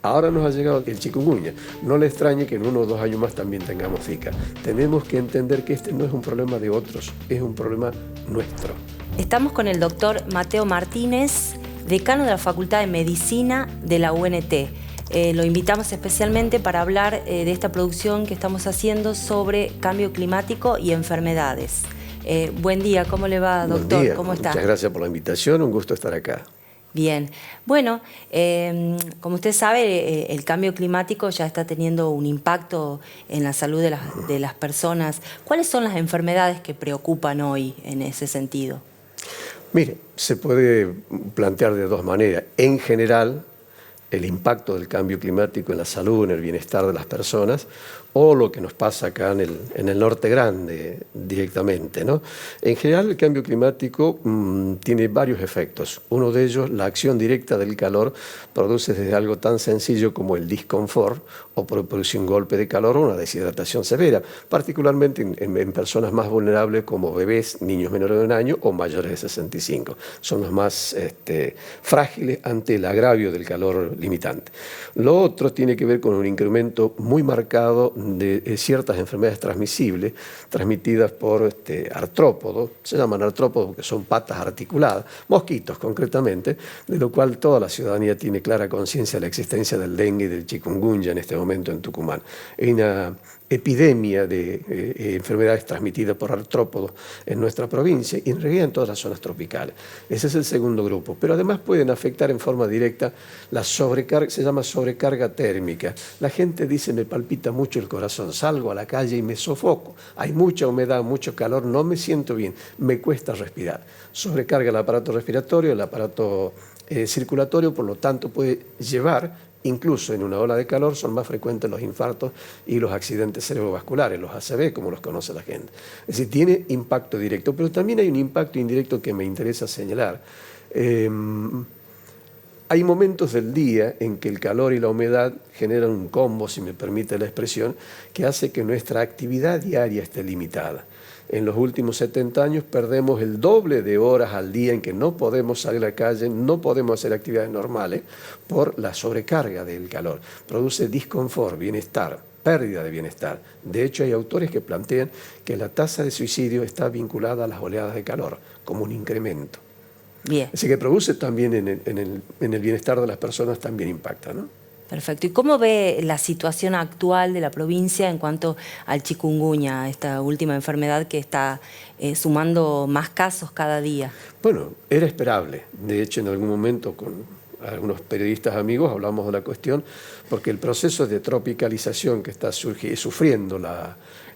Ahora nos ha llegado el chikungunya. No le extrañe que en 1 o 2 años más también tengamos Zika. Tenemos que entender que este no es un problema de otros, es un problema nuestro. Estamos con el doctor Mateo Martínez, decano de la Facultad de Medicina de la UNT. Lo invitamos especialmente para hablar de esta producción que estamos haciendo sobre cambio climático y enfermedades. Buen día, ¿cómo le va, doctor? Buen día. ¿Cómo está? Muchas gracias por la invitación, un gusto estar acá. Bien, bueno, como usted sabe, el cambio climático ya está teniendo un impacto en la salud de las personas. ¿Cuáles son las enfermedades que preocupan hoy en ese sentido? Mire, se puede plantear de dos maneras. En general, el impacto del cambio climático en la salud, en el bienestar de las personas, o lo que nos pasa acá en el Norte Grande directamente, ¿no? En general, el cambio climático tiene varios efectos. Uno de ellos, la acción directa del calor, produce desde algo tan sencillo como el disconfort, o produce un golpe de calor o una deshidratación severa, particularmente en personas más vulnerables como bebés, niños menores de 1 año o mayores de 65. Son los más frágiles ante el agravio del calor limitante. Lo otro tiene que ver con un incremento muy marcado de ciertas enfermedades transmisibles, transmitidas por artrópodos. Se llaman artrópodos porque son patas articuladas, mosquitos concretamente, de lo cual toda la ciudadanía tiene clara conciencia de la existencia del dengue y del chikungunya en este momento en Tucumán. Hay una epidemia de enfermedades transmitidas por artrópodos en nuestra provincia y en realidad en todas las zonas tropicales. Ese es el segundo grupo, pero además pueden afectar en forma directa la sobrecarga, se llama sobrecarga térmica. La gente dice, me palpita mucho el corazón, salgo a la calle y me sofoco, hay mucha humedad, mucho calor, no me siento bien, me cuesta respirar. Sobrecarga el aparato respiratorio, el aparato circulatorio, por lo tanto puede llevar, incluso en una ola de calor, son más frecuentes los infartos y los accidentes cerebrovasculares, los ACV, como los conoce la gente. Es decir, tiene impacto directo, pero también hay un impacto indirecto que me interesa señalar. Hay momentos del día en que el calor y la humedad generan un combo, si me permite la expresión, que hace que nuestra actividad diaria esté limitada. En los últimos 70 años perdemos el doble de horas al día en que no podemos salir a la calle, no podemos hacer actividades normales por la sobrecarga del calor. Produce disconfort, bienestar, pérdida de bienestar. De hecho, hay autores que plantean que la tasa de suicidio está vinculada a las oleadas de calor, como un incremento. Bien. Así que produce también en el bienestar de las personas, también impacta, ¿no? Perfecto. ¿Y cómo ve la situación actual de la provincia en cuanto al chikungunya, esta última enfermedad que está sumando más casos cada día? Bueno, era esperable. De hecho, en algún momento con algunos periodistas amigos hablamos de la cuestión, porque el proceso de tropicalización que está sufriendo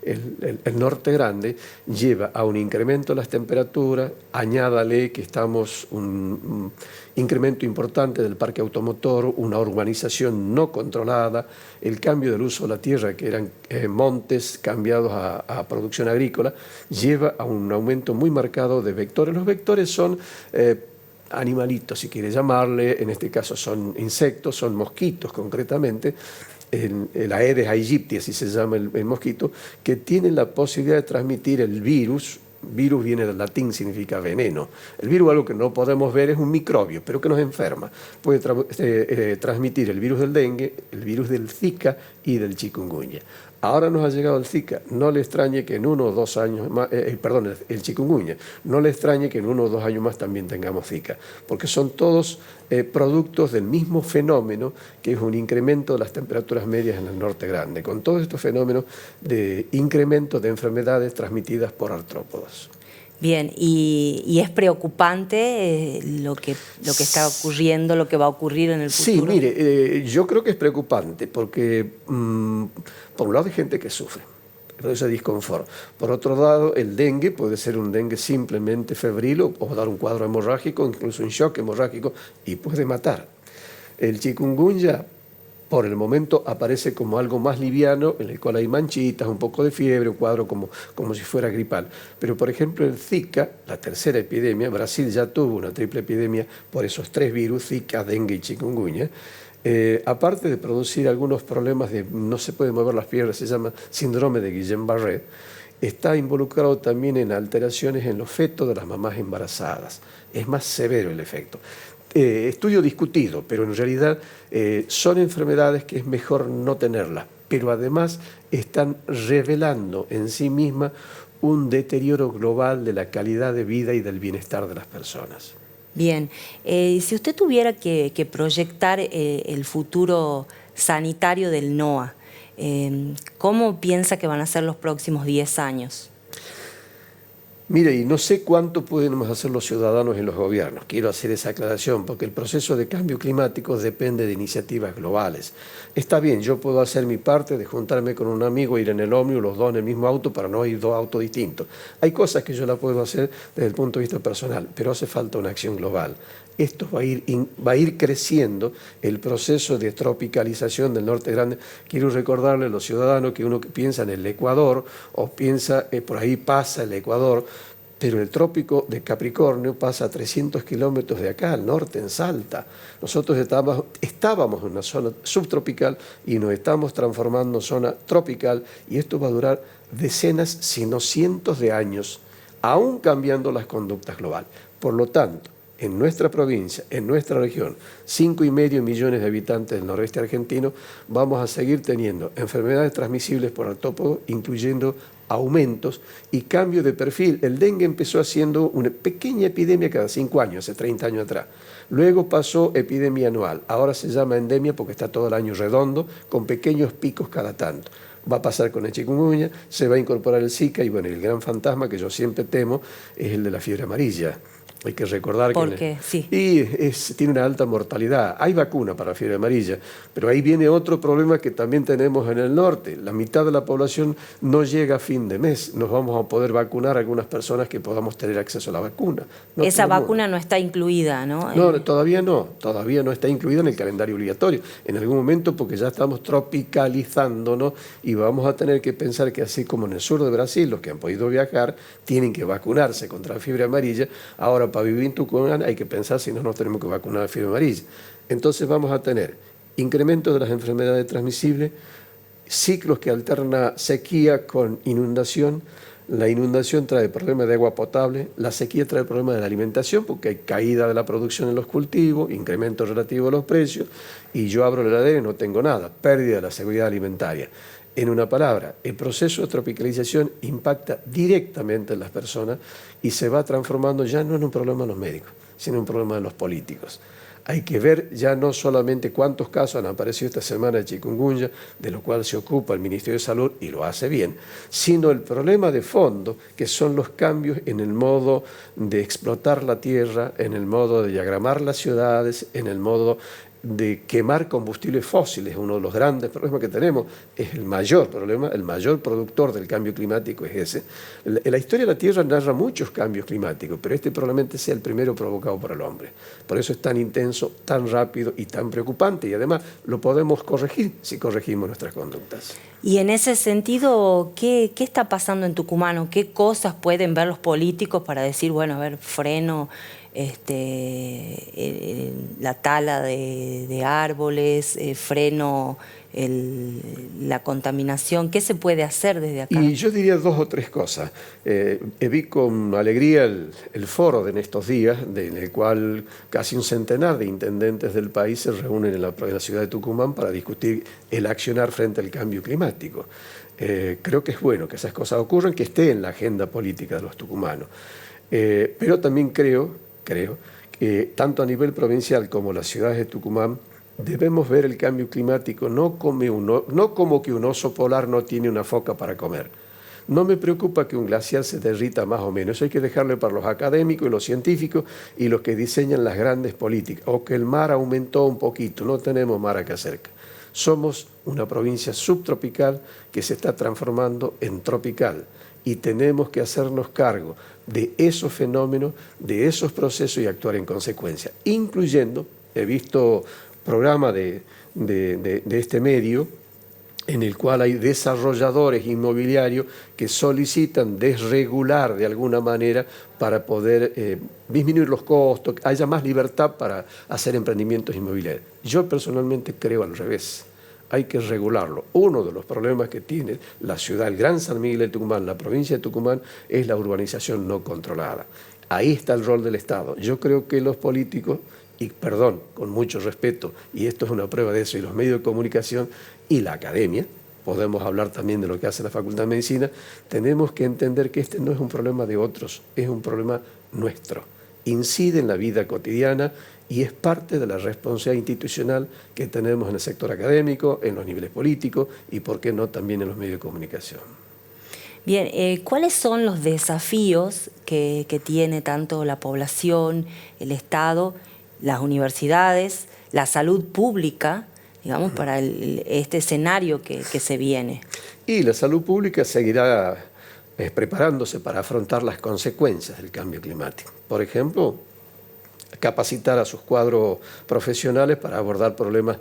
el Norte Grande lleva a un incremento de las temperaturas, añádale que estamos un incremento importante del parque automotor, una urbanización no controlada, el cambio del uso de la tierra, que eran montes cambiados a producción agrícola, lleva a un aumento muy marcado de vectores. Los vectores son animalitos, si quiere llamarle, en este caso son insectos, son mosquitos concretamente, el Aedes aegypti, así se llama el mosquito, que tienen la posibilidad de transmitir el virus. Virus viene del latín, significa veneno. El virus, algo que no podemos ver, es un microbio, pero que nos enferma. Puede transmitir el virus del dengue, el virus del Zika y del chikungunya. Ahora nos ha llegado el Zika, no le extrañe que en 1 o 2 años más, el chikungunya, no le extrañe que en 1 o 2 años más también tengamos Zika, porque son todos productos del mismo fenómeno, que es un incremento de las temperaturas medias en el Norte Grande, con todos estos fenómenos de incremento de enfermedades transmitidas por artrópodos. Bien, y es preocupante lo que está ocurriendo, lo que va a ocurrir en el futuro. Sí, mire, yo creo que es preocupante porque, por un lado, hay gente que sufre, produce disconfort. Por otro lado, el dengue puede ser un dengue simplemente febril o dar un cuadro hemorrágico, incluso un shock hemorrágico, y puede matar. El chikungunya, por el momento, aparece como algo más liviano, en el cual hay manchitas, un poco de fiebre, un cuadro como si fuera gripal. Pero, por ejemplo, el Zika, la tercera epidemia, Brasil ya tuvo una triple epidemia por esos 3 virus, Zika, dengue y chikungunya. Aparte de producir algunos problemas de no se pueden mover las piernas, se llama síndrome de Guillain-Barré, está involucrado también en alteraciones en los fetos de las mamás embarazadas. Es más severo el efecto. estudio discutido, pero en realidad son enfermedades que es mejor no tenerlas, pero además están revelando en sí mismas un deterioro global de la calidad de vida y del bienestar de las personas. Bien, si usted tuviera que proyectar el futuro sanitario del NOA, ¿cómo piensa que van a ser los próximos 10 años? Mire, y no sé cuánto podemos hacer los ciudadanos y los gobiernos. Quiero hacer esa aclaración porque el proceso de cambio climático depende de iniciativas globales. Está bien, yo puedo hacer mi parte de juntarme con un amigo, ir en el ómnibus, los dos en el mismo auto para no ir dos autos distintos. Hay cosas que yo la puedo hacer desde el punto de vista personal, pero hace falta una acción global. Esto va a ir creciendo el proceso de tropicalización del norte grande. Quiero recordarle a los ciudadanos que uno piensa en el Ecuador o piensa por ahí pasa el Ecuador, pero el trópico de Capricornio pasa a 300 kilómetros de acá, al norte, en Salta. Nosotros estábamos en una zona subtropical y nos estamos transformando en zona tropical y esto va a durar decenas, si no cientos de años, aún cambiando las conductas globales. Por lo tanto, en nuestra provincia, en nuestra región, 5,5 millones de habitantes del noroeste argentino, vamos a seguir teniendo enfermedades transmisibles por artrópodos, incluyendo aumentos y cambio de perfil. El dengue empezó haciendo una pequeña epidemia cada 5 años, hace 30 años atrás. Luego pasó epidemia anual, ahora se llama endemia porque está todo el año redondo, con pequeños picos cada tanto. Va a pasar con el chikungunya, se va a incorporar el Zika y bueno, el gran fantasma que yo siempre temo es el de la fiebre amarilla. Hay que recordar ¿Por qué? Sí. Y tiene una alta mortalidad. Hay vacuna para la fiebre amarilla, pero ahí viene otro problema que también tenemos en el norte. La mitad de la población no llega a fin de mes. Nos vamos a poder vacunar a algunas personas que podamos tener acceso a la vacuna. Esa vacuna no está incluida, ¿no? No, todavía no está incluida en el calendario obligatorio. En algún momento, porque ya estamos tropicalizándonos y vamos a tener que pensar que así como en el sur de Brasil, los que han podido viajar tienen que vacunarse contra la fiebre amarilla. Ahora, para vivir en Tucumán hay que pensar si no nos tenemos que vacunar a fiebre amarilla. Entonces vamos a tener incremento de las enfermedades transmisibles, ciclos que alterna sequía con inundación. La inundación trae problemas de agua potable, la sequía trae problemas de la alimentación porque hay caída de la producción en los cultivos, incremento relativo de los precios y yo abro la heladera y no tengo nada, pérdida de la seguridad alimentaria. En una palabra, el proceso de tropicalización impacta directamente en las personas y se va transformando ya no en un problema de los médicos, sino en un problema de los políticos. Hay que ver ya no solamente cuántos casos han aparecido esta semana de chikungunya, de lo cual se ocupa el Ministerio de Salud y lo hace bien, sino el problema de fondo, que son los cambios en el modo de explotar la tierra, en el modo de diagramar las ciudades, en el modo de quemar combustibles fósiles. Uno de los grandes problemas que tenemos es el mayor problema, el mayor productor del cambio climático es ese. La historia de la Tierra narra muchos cambios climáticos, pero este probablemente sea el primero provocado por el hombre. Por eso es tan intenso, tan rápido y tan preocupante y además lo podemos corregir si corregimos nuestras conductas. Y en ese sentido, ¿qué está pasando en Tucumán? ¿O qué cosas pueden ver los políticos para decir, bueno, a ver, freno la tala de árboles, freno la contaminación? ¿Qué se puede hacer desde acá? Y yo diría 2 o 3 cosas. Vi con alegría el foro de estos días, en el cual casi un centenar de intendentes del país se reúnen en la ciudad de Tucumán para discutir el accionar frente al cambio climático. Creo que es bueno que esas cosas ocurran, que esté en la agenda política de los tucumanos. Pero también creo que tanto a nivel provincial como las ciudades de Tucumán debemos ver el cambio climático no como que un oso polar no tiene una foca para comer. No me preocupa que un glaciar se derrita más o menos, eso hay que dejarle para los académicos y los científicos y los que diseñan las grandes políticas. O que el mar aumentó un poquito, no tenemos mar acá cerca. Somos una provincia subtropical que se está transformando en tropical y tenemos que hacernos cargo de esos fenómenos, de esos procesos y actuar en consecuencia, incluyendo, he visto programas de este medio en el cual hay desarrolladores inmobiliarios que solicitan desregular de alguna manera para poder disminuir los costos, haya más libertad para hacer emprendimientos inmobiliarios. Yo personalmente creo al revés. Hay que regularlo. Uno de los problemas que tiene la ciudad, el Gran San Miguel de Tucumán, la provincia de Tucumán, es la urbanización no controlada. Ahí está el rol del Estado. Yo creo que los políticos y perdón, con mucho respeto, y esto es una prueba de eso, y los medios de comunicación y la academia, podemos hablar también de lo que hace la Facultad de Medicina, tenemos que entender que este no es un problema de otros, es un problema nuestro. Incide en la vida cotidiana y es parte de la responsabilidad institucional que tenemos en el sector académico, en los niveles políticos y, por qué no, también en los medios de comunicación. Bien, ¿cuáles son los desafíos que tiene tanto la población, el Estado, las universidades, la salud pública, digamos, para este escenario que se viene? Y la salud pública seguirá preparándose para afrontar las consecuencias del cambio climático. Por ejemplo, capacitar a sus cuadros profesionales para abordar problemas,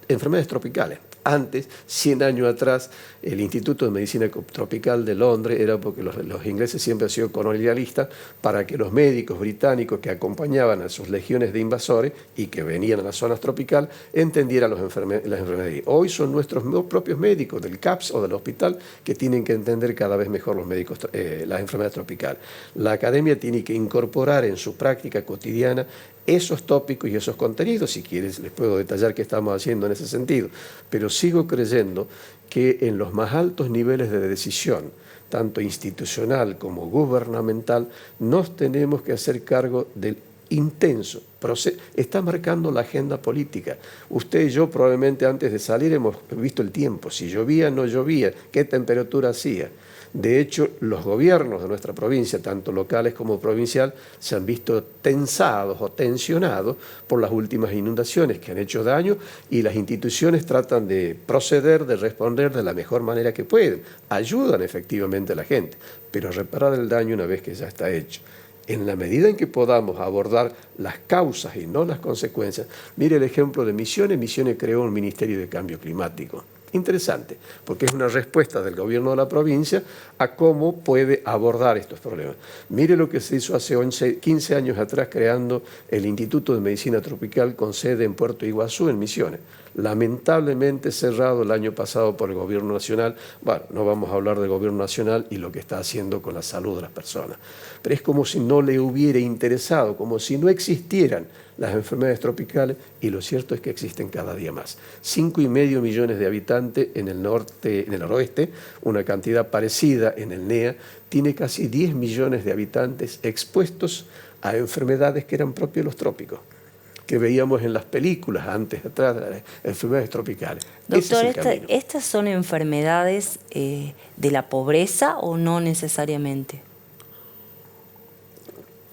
enfermedades tropicales. Antes, 100 años atrás, el Instituto de Medicina Tropical de Londres era porque los ingleses siempre han sido colonialistas, para que los médicos británicos que acompañaban a sus legiones de invasores y que venían a las zonas tropicales entendieran las enfermedades. Hoy son nuestros propios médicos del CAPS o del hospital que tienen que entender cada vez mejor los médicos, las enfermedades tropicales. La academia tiene que incorporar en su práctica cotidiana esos tópicos y esos contenidos. Si quieres, les puedo detallar qué estamos haciendo en ese sentido. Pero sigo creyendo que en los más altos niveles de decisión, tanto institucional como gubernamental, nos tenemos que hacer cargo del intenso proceso. Está marcando la agenda política. Usted y yo probablemente antes de salir hemos visto el tiempo, si llovía, no llovía, qué temperatura hacía. De hecho, los gobiernos de nuestra provincia, tanto locales como provincial, se han visto tensados o tensionados por las últimas inundaciones que han hecho daño y las instituciones tratan de proceder, de responder de la mejor manera que pueden. Ayudan efectivamente a la gente, pero reparar el daño una vez que ya está hecho. En la medida en que podamos abordar las causas y no las consecuencias, mire el ejemplo de Misiones. Misiones creó un Ministerio de Cambio Climático. Interesante, porque es una respuesta del gobierno de la provincia a cómo puede abordar estos problemas. Mire lo que se hizo hace 15 años atrás creando el Instituto de Medicina Tropical con sede en Puerto Iguazú, en Misiones. Lamentablemente cerrado el año pasado por el gobierno nacional. Bueno, no vamos a hablar del gobierno nacional y lo que está haciendo con la salud de las personas. Pero es como si no le hubiera interesado, como si no existieran las enfermedades tropicales, y lo cierto es que existen cada día más. 5,5 millones de habitantes en el norte, en el noroeste, una cantidad parecida en el NEA, tiene casi 10 millones de habitantes expuestos a enfermedades que eran propias de los trópicos, que veíamos en las películas antes, atrás, de las enfermedades tropicales. Doctor, ¿estas son enfermedades de la pobreza o no necesariamente?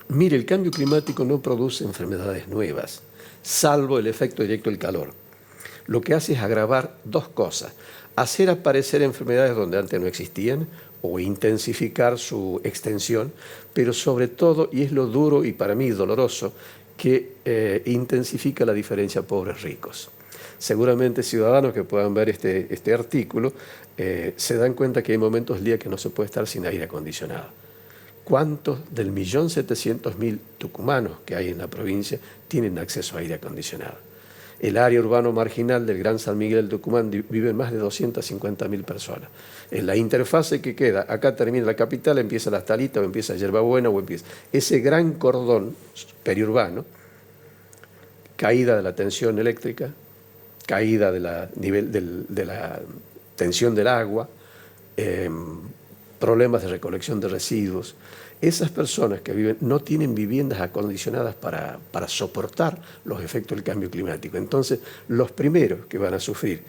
Mire, el cambio climático no produce enfermedades nuevas, salvo el efecto directo del calor. Lo que hace es agravar dos cosas: hacer aparecer enfermedades donde antes no existían o intensificar su extensión, pero sobre todo, y es lo duro y para mí doloroso, que intensifica la diferencia pobres-ricos. Seguramente ciudadanos que puedan ver este artículo se dan cuenta que hay momentos del día que no se puede estar sin aire acondicionado. ¿Cuántos del 1.700.000 tucumanos que hay en la provincia tienen acceso a aire acondicionado? El área urbano marginal del Gran San Miguel del Tucumán viven más de 250.000 personas. En la interfase que queda, acá termina la capital, empieza Las Talitas o empieza Yerbabuena o empieza ese gran cordón periurbano, caída de la tensión eléctrica, caída de la tensión del agua, problemas de recolección de residuos. Esas personas que viven no tienen viviendas acondicionadas para soportar los efectos del cambio climático. Entonces, los primeros que van a sufrir,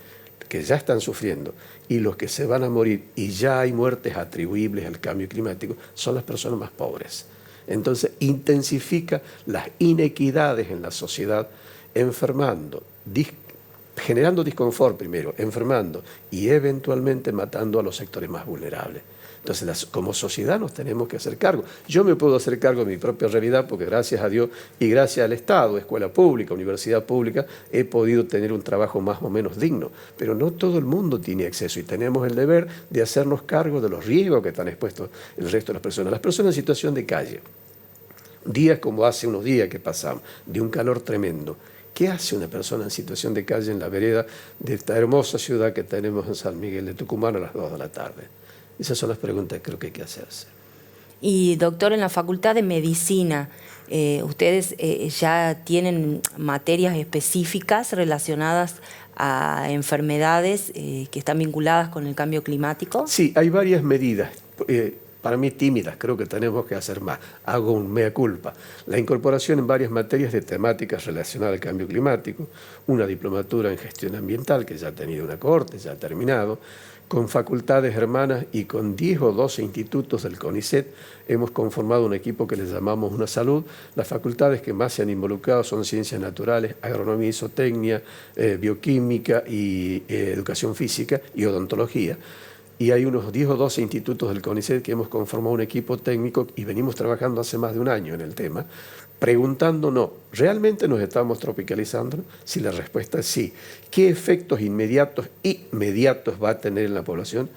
que ya están sufriendo, y los que se van a morir, y ya hay muertes atribuibles al cambio climático, son las personas más pobres. Entonces, intensifica las inequidades en la sociedad, enfermando, generando disconfort primero, enfermando y eventualmente matando a los sectores más vulnerables. Entonces, como sociedad nos tenemos que hacer cargo. Yo me puedo hacer cargo de mi propia realidad porque gracias a Dios y gracias al Estado, escuela pública, universidad pública, he podido tener un trabajo más o menos digno. Pero no todo el mundo tiene acceso y tenemos el deber de hacernos cargo de los riesgos que están expuestos el resto de las personas. Las personas en situación de calle, días como hace unos días que pasamos, de un calor tremendo. ¿Qué hace una persona en situación de calle en la vereda de esta hermosa ciudad que tenemos en San Miguel de Tucumán a las 2 de la tarde? Esas son las preguntas que creo que hay que hacerse. Y doctor, en la Facultad de Medicina, ¿Ustedes ya tienen materias específicas relacionadas a enfermedades que están vinculadas con el cambio climático? Sí, hay varias medidas. Para mí tímidas, creo que tenemos que hacer más. Hago un mea culpa. La incorporación en varias materias de temáticas relacionadas al cambio climático, una diplomatura en gestión ambiental, que ya ha tenido una cohorte, ya ha terminado, con facultades hermanas y con 10 o 12 institutos del CONICET hemos conformado un equipo que le llamamos Una Salud. Las facultades que más se han involucrado son ciencias naturales, agronomía y zootecnia, bioquímica y educación física y odontología. Y hay unos 10 o 12 institutos del CONICET que hemos conformado un equipo técnico y venimos trabajando hace más de un año en el tema, preguntándonos, ¿realmente nos estamos tropicalizando? Si la respuesta es sí, ¿qué efectos inmediatos va a tener en la población?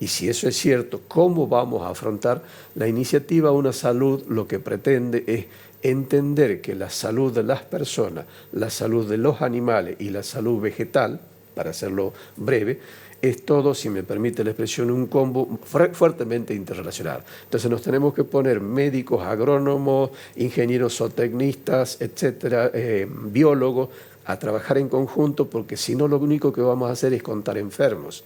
Y si eso es cierto, ¿cómo vamos a afrontar? La iniciativa Una Salud lo que pretende es entender que la salud de las personas, la salud de los animales y la salud vegetal, para hacerlo breve, es todo, si me permite la expresión, un combo fuertemente interrelacionado. Entonces nos tenemos que poner médicos, agrónomos, ingenieros zootecnistas, etcétera, biólogos, a trabajar en conjunto, porque si no lo único que vamos a hacer es contar enfermos,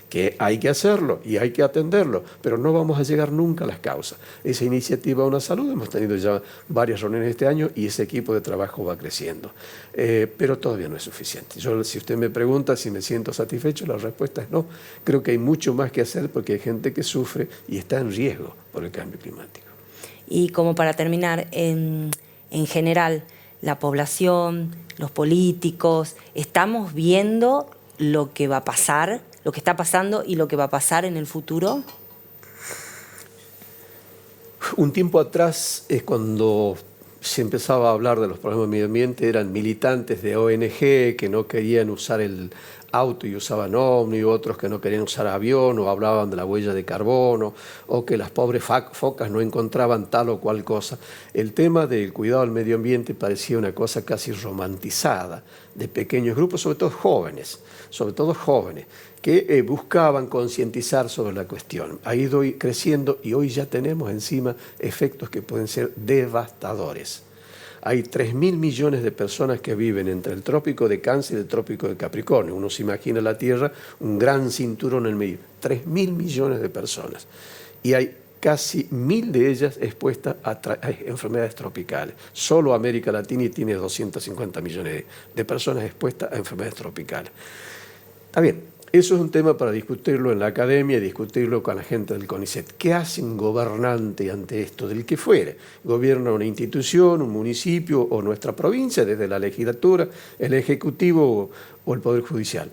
que hay que hacerlo y hay que atenderlo, pero no vamos a llegar nunca a las causas. Esa iniciativa Una Salud, hemos tenido ya varias reuniones este año y ese equipo de trabajo va creciendo, pero todavía no es suficiente. Yo, si usted me pregunta si me siento satisfecho, la respuesta es no. Creo que hay mucho más que hacer porque hay gente que sufre y está en riesgo por el cambio climático. Y como para terminar, en general, la población, los políticos, ¿estamos viendo lo que va a pasar, lo que está pasando y lo que va a pasar en el futuro? Un tiempo atrás es cuando se empezaba a hablar de los problemas del medio ambiente, eran militantes de ONG que no querían usar el auto y usaban ómnibus, otros que no querían usar avión o hablaban de la huella de carbono o que las pobres focas no encontraban tal o cual cosa. El tema del cuidado del medio ambiente parecía una cosa casi romantizada de pequeños grupos, sobre todo jóvenes, que buscaban concientizar sobre la cuestión. Ha ido creciendo y hoy ya tenemos encima efectos que pueden ser devastadores. Hay 3.000 millones de personas que viven entre el trópico de Cáncer y el trópico de Capricornio. Uno se imagina la Tierra, un gran cinturón en el medio. 3.000 millones de personas. Y hay casi 1.000 de ellas expuestas a enfermedades tropicales. Solo América Latina tiene 250 millones de personas expuestas a enfermedades tropicales. Está bien. Eso es un tema para discutirlo en la academia y discutirlo con la gente del CONICET. ¿Qué hace un gobernante ante esto? Del que fuere. Gobierna una institución, un municipio o nuestra provincia, desde la legislatura, el ejecutivo o el poder judicial.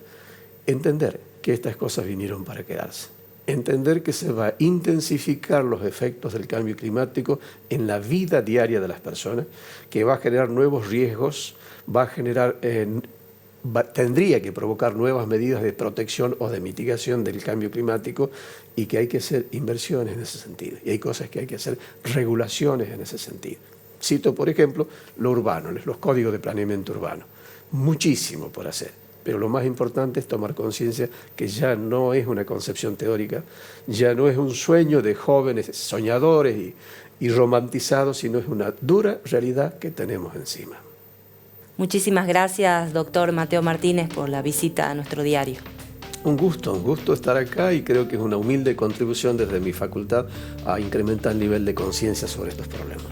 Entender que estas cosas vinieron para quedarse. Entender que se va a intensificar los efectos del cambio climático en la vida diaria de las personas, que va a generar nuevos riesgos, va a generar... tendría que provocar nuevas medidas de protección o de mitigación del cambio climático y que hay que hacer inversiones en ese sentido. Y hay cosas que hay que hacer regulaciones en ese sentido. Cito, por ejemplo, lo urbano, los códigos de planeamiento urbano. Muchísimo por hacer, pero lo más importante es tomar conciencia que ya no es una concepción teórica, ya no es un sueño de jóvenes soñadores y romantizados, sino es una dura realidad que tenemos encima. Muchísimas gracias, doctor Mateo Martínez, por la visita a nuestro diario. Un gusto estar acá y creo que es una humilde contribución desde mi facultad a incrementar el nivel de conciencia sobre estos problemas.